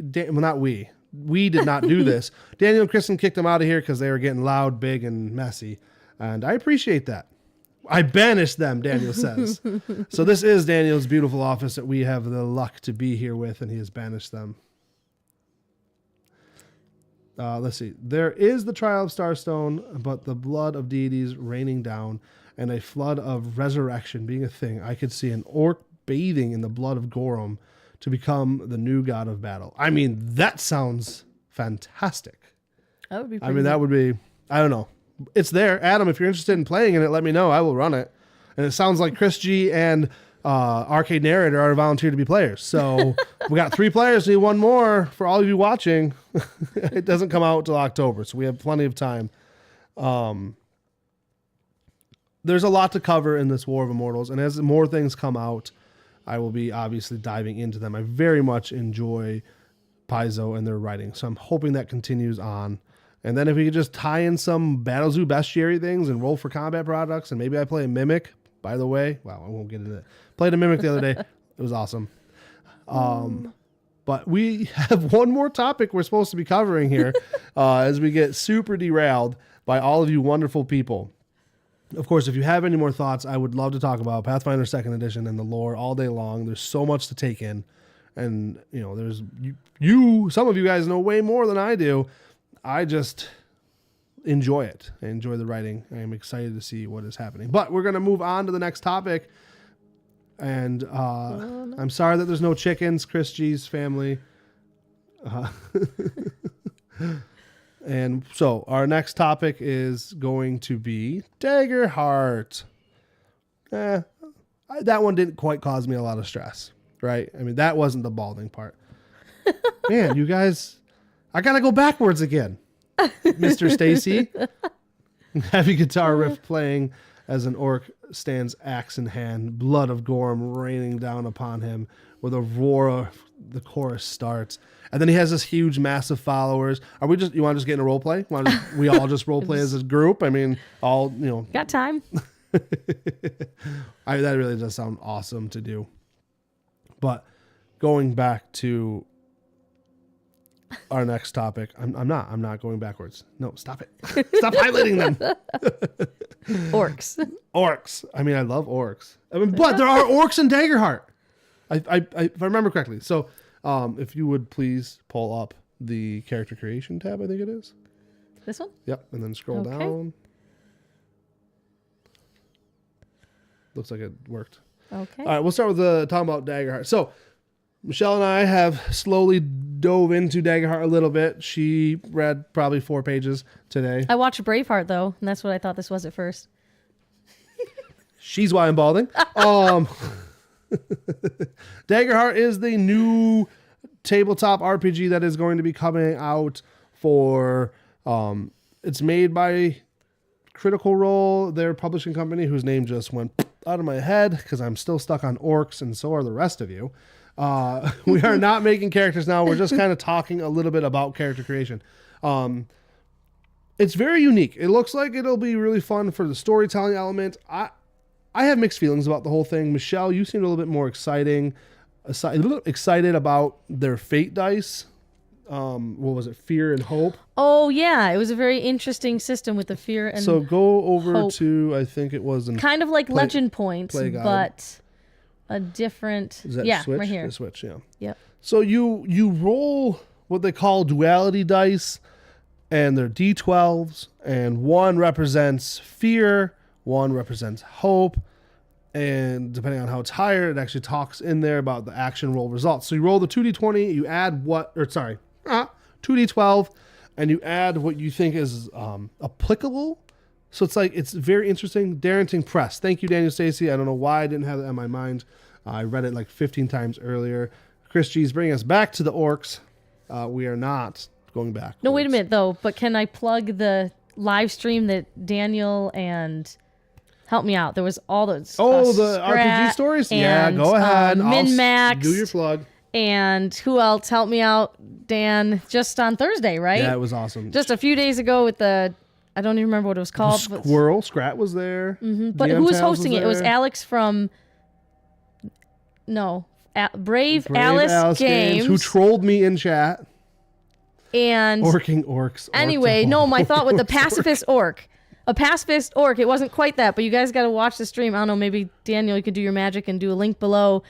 did not do this. Daniel and Kristen kicked them out of here because they were getting loud, big, and messy. And I appreciate that. I banished them, Daniel says. So this is Daniel's beautiful office that we have the luck to be here with, and he has banished them. Let's see. There is the trial of Starstone, but the blood of deities raining down and a flood of resurrection being a thing. I could see an orc bathing in the blood of Gorum to become the new god of battle. I mean, that sounds fantastic. That would be that would be, I don't know. It's there. Adam, if you're interested in playing in it, let me know. I will run it. And it sounds like 𝘖𝐻 and Arcade Narrator are volunteered to be players. So we got 3 players. Need 1 more for all of you watching. It doesn't come out till October, so we have plenty of time. There's a lot to cover in this War of Immortals, and as more things come out, I will be obviously diving into them. I very much enjoy Paizo and their writing, so I'm hoping that continues on. And then if we could just tie in some 𝘏𝑗𝒆𝒏𝒕 things and roll for combat products, and maybe I play a Mimic, by the way. Wow, I won't get into it. Played a Mimic the other day. It was awesome. But we have one more topic we're supposed to be covering here as we get super derailed by all of you wonderful people. Of course, if you have any more thoughts, I would love to talk about Pathfinder 2nd Edition and the lore all day long. There's so much to take in. And, there's some of you guys know way more than I do. I just enjoy it. I enjoy the writing. I am excited to see what is happening. But we're going to move on to the next topic. And I'm sorry that there's no chickens, 𝘖𝐻's family. And so our next topic is going to be Daggerheart. That one didn't quite cause me a lot of stress, right? I mean, that wasn't the balding part. Man, you guys... I gotta go backwards again. Mr. Stacy. Heavy guitar riff playing as an orc stands axe in hand, blood of Gorum raining down upon him. With a roar, the chorus starts. And then he has this huge, massive followers. You want to just get in a role play? We all just role play as a group? I mean, Got time. That really does sound awesome to do. But going back to our next topic. I'm not going backwards. No, stop it. Stop highlighting them. Orcs. I mean, I love orcs. But there are orcs in Daggerheart. If I remember correctly. So, if you would please pull up the character creation tab, I think it is. This one? Yep. And then scroll down. Looks like it worked. Okay. All right. We'll start with talking about Daggerheart. So, Michelle and I have slowly dove into Daggerheart a little bit. She read probably 4 pages today. I watched Braveheart, though, and that's what I thought this was at first. She's why I'm balding. Daggerheart is the new tabletop RPG that is going to be coming out for... it's made by Critical Role, their publishing company, whose name just went out of my head because I'm still stuck on orcs, and so are the rest of you. We are not making characters now. We're just kind of talking a little bit about character creation. It's very unique. It looks like it'll be really fun for the storytelling element. I have mixed feelings about the whole thing. Michelle, you seemed a little bit more excited about their fate dice what was it? Fear and hope. Oh yeah, it was a very interesting system with the fear and So go over hope. to, I think it was in kind of like legend points, play guide. but a different. Is that yeah, switch? right here. The switch, yeah. Yep. So you roll what they call duality dice, and they're D12s, and one represents fear, one represents hope, and depending on how it's higher, it actually talks in there about the action roll results. So you roll the 2d20, you add 2d12, and you add what you think is applicable. So it's very interesting. Darrington Press. Thank you, Daniel Stacy. I don't know why I didn't have that on my mind. I read it like 15 times earlier. Chris G's bringing us back to the orcs. We are not going back. No, wait a minute though. But can I plug the live stream that Daniel and help me out? There was all those. The RPG stories. Yeah, go ahead. Min-Max. Do your plug. And who else? Help me out, Dan. Just on Thursday, right? Yeah, it was awesome. Just a few days ago with the. I don't even remember what it was called. Squirrel. Scrat was there. Mm-hmm. But who was hosting it? It was Alex from. No. Brave Alice Games. Who trolled me in chat. And Orking orcs. Anyway, no, my thought with the pacifist orc. A pacifist orc. It wasn't quite that, but you guys got to watch the stream. I don't know, maybe Daniel, you could do your magic and do a link below.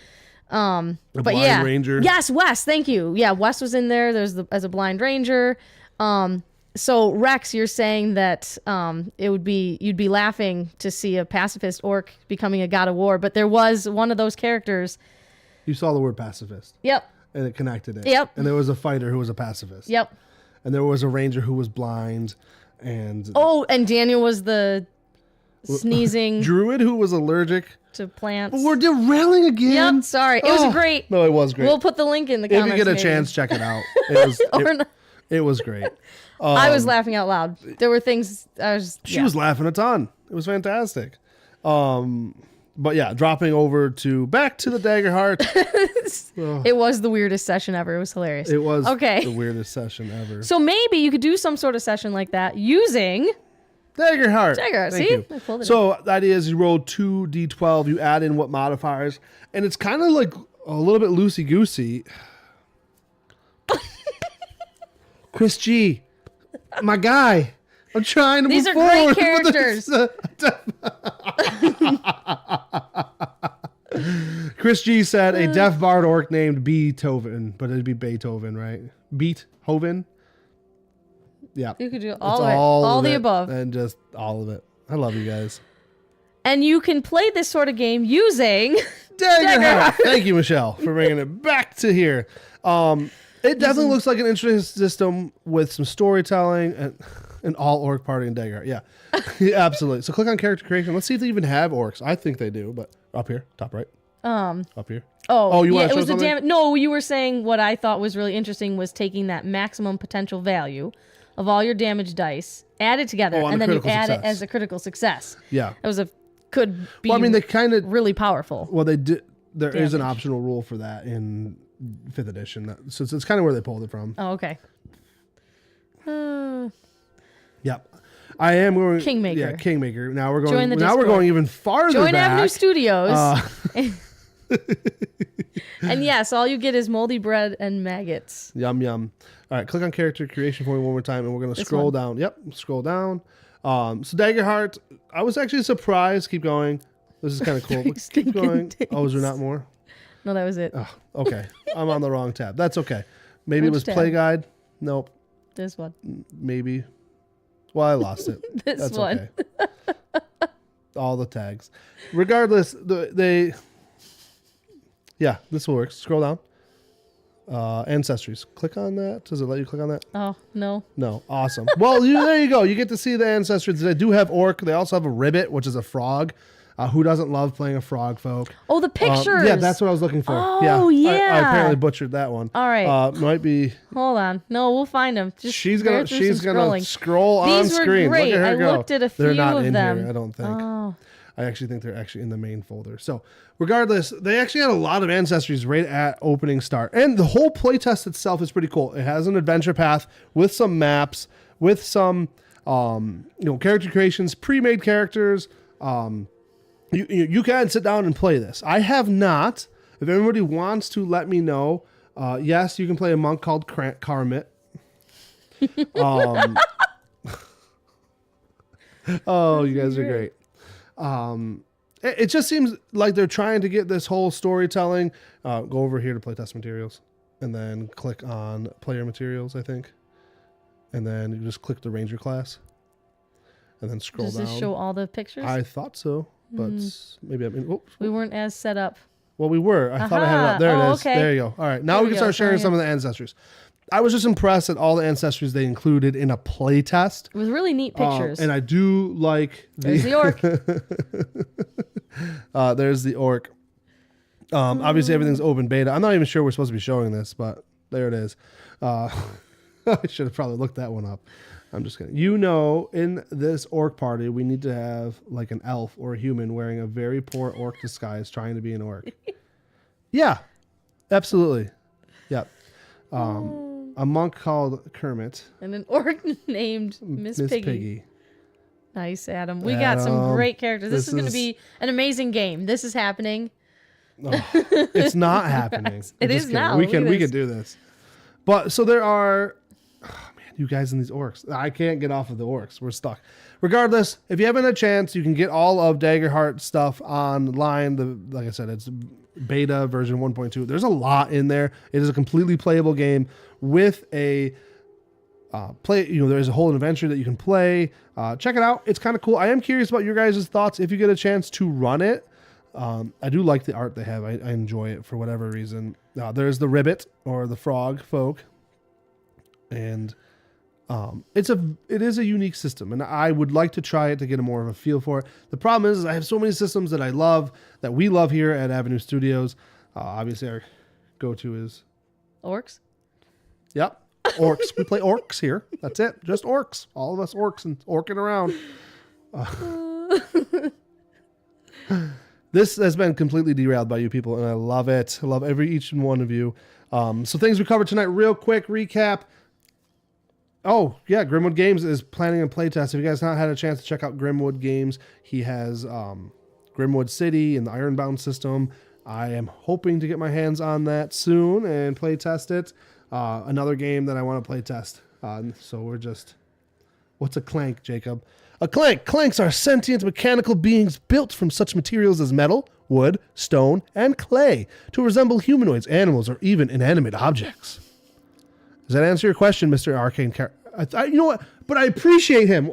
But blind yeah. ranger. Yes, Wes, thank you. Yeah, Wes was in there. There's as a blind ranger. So Rex, you're saying that you'd be laughing to see a pacifist orc becoming a god of war, but there was one of those characters. You saw the word pacifist. Yep. And it connected it. Yep. And there was a fighter who was a pacifist. Yep. And there was a ranger who was blind. And and Daniel was the sneezing Druid who was allergic to plants. But we're derailing again. Yep, sorry. It was great. No, it was great. We'll put the link in the if comments. If you get a maybe. chance, check it out. It was great. I was laughing out loud. There were things She was laughing a ton. It was fantastic. But yeah, dropping over back to the Daggerheart. It was the weirdest session ever. It was hilarious. It was the weirdest session ever. So maybe you could do some sort of session like that using Daggerheart. See? So the idea is you roll 2d12, you add in what modifiers, and it's kind of like a little bit loosey-goosey. Chris G, my guy. I'm trying to These move are forward. great characters. Chris G said a deaf bard orc named Beethoven, but it'd be Beethoven, right? Beethoven. Yeah. You could do all the above. And just all of it. I love you guys. And you can play this sort of game using Daggerheart. Thank you, Michelle, for bringing it back to here. It definitely looks like an interesting system with some storytelling and an all orc party in Daggerheart. Yeah. Yeah, absolutely. So click on character creation. Let's see if they even have orcs. I think they do, but up here, top right. Up here. Oh, you want to show was something? No, you were saying what I thought was really interesting was taking that maximum potential value of all your damage dice, add it together, and then you add it as a critical success. Yeah. It was could be they kind of really powerful. Well, they did. There is an optional rule for that in 5th edition. So it's kind of where they pulled it from. Oh, okay. Yep. I am going Kingmaker. Yeah, Kingmaker. Now we're going. Join the now Discord. we're going even farther Join back. Avenue Studios. And yes, all you get is moldy bread and maggots. Yum yum. All right, click on character creation for me one more time, and we're going to scroll down. Yep, scroll down. So Daggerheart, I was actually surprised. Keep going. This is kind of cool. Keep going. Oh, is there not more? No, that was it. Oh, okay. I'm on the wrong tab. That's okay. Maybe it was play guide. Nope. This one. Maybe. Well, I lost it. That's one. Okay. All the tags. Regardless, yeah, this works. Scroll down. Ancestries. Click on that. Does it let you click on that? Oh, no. No. Awesome. Well, there you go. You get to see the ancestries. They do have orc. They also have a ribbit, which is a frog. Who doesn't love playing a frog folk? Oh, the pictures. Yeah, that's what I was looking for. Oh, yeah. I apparently butchered that one. All right. Might be. Hold on. No, we'll find them. She's gonna scroll on These were screen. great. Look at her I go. looked at a few They're not of in them. here, I don't think. Oh. I actually think they're actually in the main folder. So regardless, they actually had a lot of ancestries right at opening start. And the whole playtest itself is pretty cool. It has an adventure path with some maps, with some character creations, pre-made characters. You can sit down and play this. I have not. If everybody wants to let me know, Yes, you can play a monk called Karmit. Oh, you guys are great. It just seems like they're trying to get this whole storytelling. Go over here to playtest materials, and then click on player materials, I think. And then you just click the ranger class, and then scroll down. Does this show all the pictures? I thought so, but maybe we weren't as set up. Well, we were. I thought I had it up. There it is. Okay. There you go. All right. Now we can start sharing some of the ancestors. I was just impressed at all the ancestors they included in a play test. It was really neat pictures. And I do like There's the orc. There's the orc. Obviously, everything's open beta. I'm not even sure we're supposed to be showing this, but there it is. I should have probably looked that one up. I'm just kidding. In this orc party, we need to have like an elf or a human wearing a very poor orc disguise trying to be an orc. Yeah, absolutely. Yep. A monk called Kermit. And an orc named Miss Piggy. Nice, Adam. We got some great characters. This is going to be an amazing game. This is happening. Oh, it's not happening. It is now. We can do this. But so there are, you guys in these orcs. I can't get off of the orcs. We're stuck. Regardless, if you haven't had a chance, you can get all of Daggerheart stuff online. Like I said, it's beta version 1.2. There's a lot in there. It is a completely playable game with a there's a whole adventure that you can play. Check it out. It's kind of cool. I am curious about your guys' thoughts if you get a chance to run it. I do like the art they have. I enjoy it for whatever reason. There's the ribbit or the frog folk. And it is a unique system, and I would like to try it to get more of a feel for it. The problem is I have so many systems that we love here at Avenue Studios. Obviously, our go-to is orcs. Yep, orcs. We play orcs here. That's it. Just orcs. All of us orcs and orking around. This has been completely derailed by you people, and I love it. I love each and one of you. So things we covered tonight, real quick recap. Oh, yeah, Grimwood Games is planning a playtest. If you guys have not had a chance to check out Grimwood Games, he has Grimwood City and the Ironbound system. I am hoping to get my hands on that soon and playtest it. Another game that I want to playtest. So we're just... What's a clank, Jacob? A clank. Clanks are sentient mechanical beings built from such materials as metal, wood, stone, and clay to resemble humanoids, animals, or even inanimate objects. Does that answer your question, Mr. Arcane? You know what? But I appreciate him.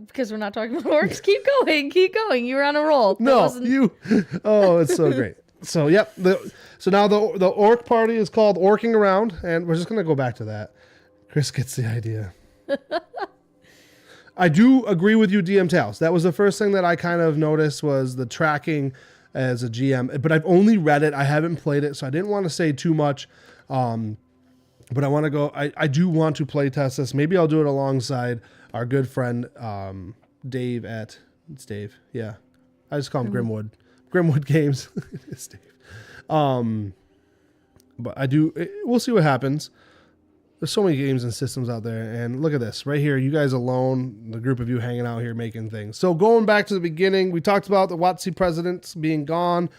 Because we're not talking about orcs. Keep going. You were on a roll. Oh, it's so great. So, yep. So now the orc party is called Orking Around, and we're just going to go back to that. Chris gets the idea. I do agree with you, DM Tails. That was the first thing that I kind of noticed was the tracking as a GM, but I've only read it. I haven't played it, so I didn't want to say too much. But I want to go. I do want to play test this. Maybe I'll do it alongside our good friend Dave it's Dave. Yeah, I just call him Grimwood. Grimwood Games. It's Dave. But we'll see what happens. There's so many games and systems out there, and look at this right here. You guys alone, the group of you hanging out here making things. So going back to the beginning, we talked about the WOTC President being gone.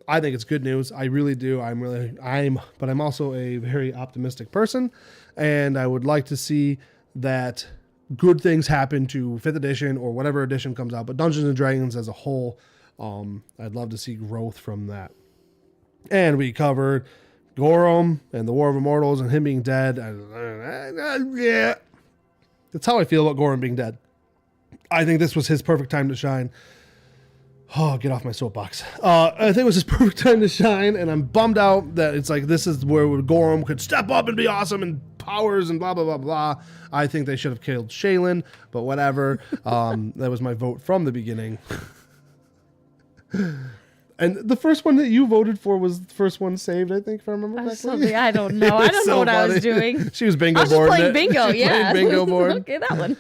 I think it's good news. I really do. But I'm also a very optimistic person, and I would like to see that good things happen to 5th edition or whatever edition comes out. But Dungeons and Dragons as a whole, I'd love to see growth from that. And we covered Gorum and the War of Immortals and him being dead. Yeah, that's how I feel about Gorum being dead. I think this was his perfect time to shine. Oh, get off my soapbox. I think it was his perfect time to shine, and I'm bummed out that it's like this is where Gorum could step up and be awesome and powers and blah, blah, blah, blah. I think they should have killed Shaylin, but whatever. That was my vote from the beginning. And the first one that you voted for was the first one saved, I think, if I remember correctly. I don't know. I don't know what I was doing. She was bingo board. I was just playing bingo, yeah. Bingo board. Okay, that one.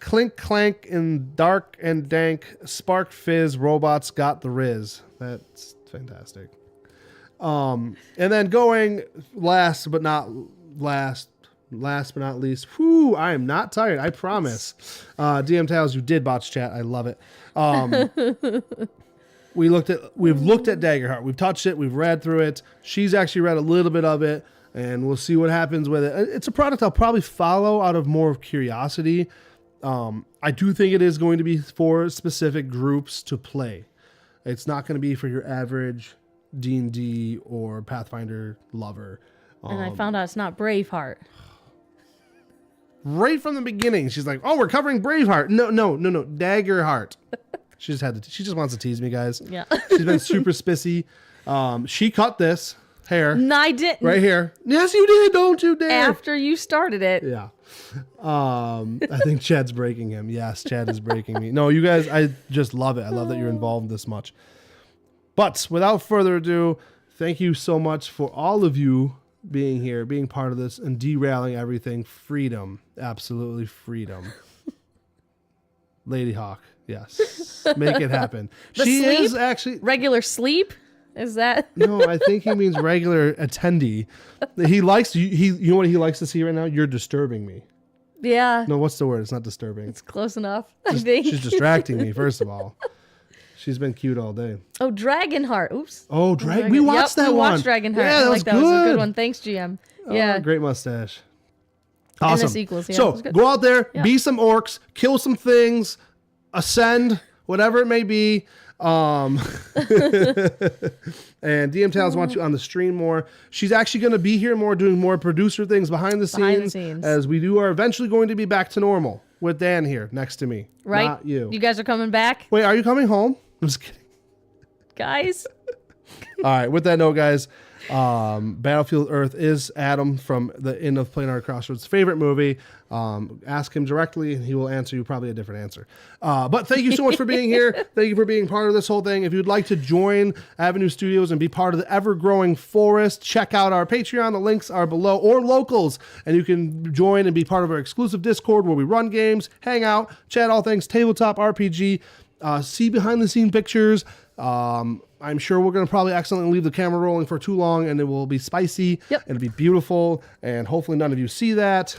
Clink, clank, in dark and dank, spark, fizz, robots got the riz. That's fantastic. And then going last but not least, whew, I am not tired, I promise. DM Tales, you did botch chat. I love it. we've looked at Daggerheart. We've touched it. We've read through it. She's actually read a little bit of it, and we'll see what happens with it. It's a product I'll probably follow out of more of curiosity. I do think it is going to be for specific groups to play. It's not going to be for your average D&D or Pathfinder lover. And I found out it's not Braveheart. Right from the beginning, she's like, "Oh, we're covering Braveheart." No, Daggerheart. She just wants to tease me, guys. Yeah. She's been super spissy. She cut this hair. No, I didn't. Right here. Yes, you did. Don't you dare. After you started it. Yeah. I think Chad's breaking him. Yes, Chad is breaking me. No, you guys, I just love it. I love that you're involved this much. But without further ado, thank you so much for all of you being here, being part of this, and derailing everything. Freedom. Absolutely freedom. Lady Hawk. Yes. Make it happen. She sleep? is actually... Regular sleep? Is that? No, I think he means regular attendee. He likes... you know what he likes to see right now? You're disturbing me. Yeah. No, what's the word? It's not disturbing. It's close enough, I think. She's distracting me, first of all. She's been cute all day. Oh, Dragonheart. Oops. Oh, we watched that one. We watched Dragonheart. Yeah, that was that good. was a good one. Thanks, GM. Yeah. Oh, great mustache. Awesome. And the sequels, yeah, so it was good. go out there, Yeah. be some orcs, kill some things, ascend, whatever it may be. And DM Towns wants you on the stream more. She's actually going to be here more, doing more producer things behind the scenes. As we are eventually going to be back to normal with Dan here next to me. Right? Not you. You guys are coming back? Wait, are you coming home? I'm just kidding. Guys? All right. With that note, guys, Battlefield Earth is Adam from the Inn of Planar Crossroads' favorite movie. Ask him directly, and he will answer you probably a different answer. But thank you so much for being here. Thank you for being part of this whole thing. If you'd like to join Avenue Studios and be part of the ever-growing forest, check out our Patreon. The links are below, or locals, and you can join and be part of our exclusive Discord where we run games, hang out, chat all things tabletop RPG, see behind-the-scene pictures. I'm sure we're going to probably accidentally leave the camera rolling for too long, and it will be spicy. Yep. It'll be beautiful, and hopefully none of you see that.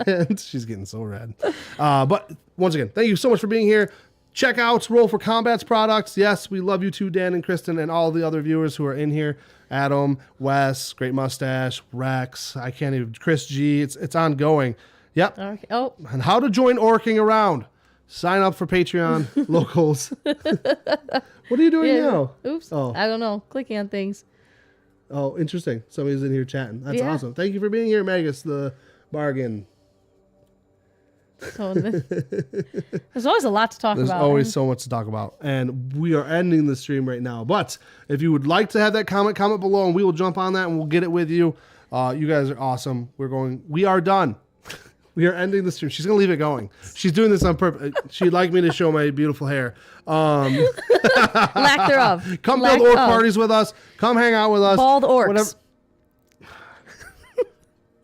And she's getting so red. But once again, thank you so much for being here. Check out Roll for Combat's products. Yes, we love you too, Dan and Kristen, and all the other viewers who are in here. Adam, Wes, Great Mustache, Rex, I can't even, Chris G. It's ongoing. Yep. Okay. Oh. And how to join Orking Around. Sign up for Patreon, locals. What are you doing now? Oops. Oh. I don't know. Clicking on things. Oh, interesting. Somebody's in here chatting. That's Yeah. awesome. Thank you for being here, Magus, the bargain. So there's always a lot to talk There's about. always so much to talk about. And we are ending the stream right now. But if you would like to have that comment below, and we will jump on that and we'll get it with you. You guys are awesome. We are done. We are ending the stream. She's going to leave it going. She's doing this on purpose. She'd like me to show my beautiful hair. Lack thereof. Come build orc parties with us. Come hang out with us. Bald orcs. Whatever.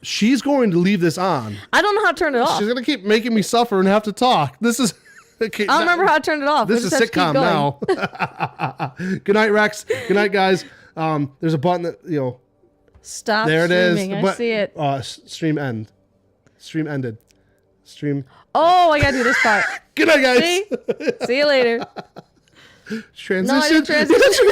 She's going to leave this on. I don't know how to turn it off. She's going to keep making me suffer and have to talk. This is... Okay, I don't remember how to turn it off. This is sitcom now. Good night, Rex. Good night, guys. There's a button that, Stop there it streaming. is. I see it. Stream end. Stream ended. Stream. Oh, I got to do this part. Good night, guys. See? See you later. Transition. No, I didn't transition.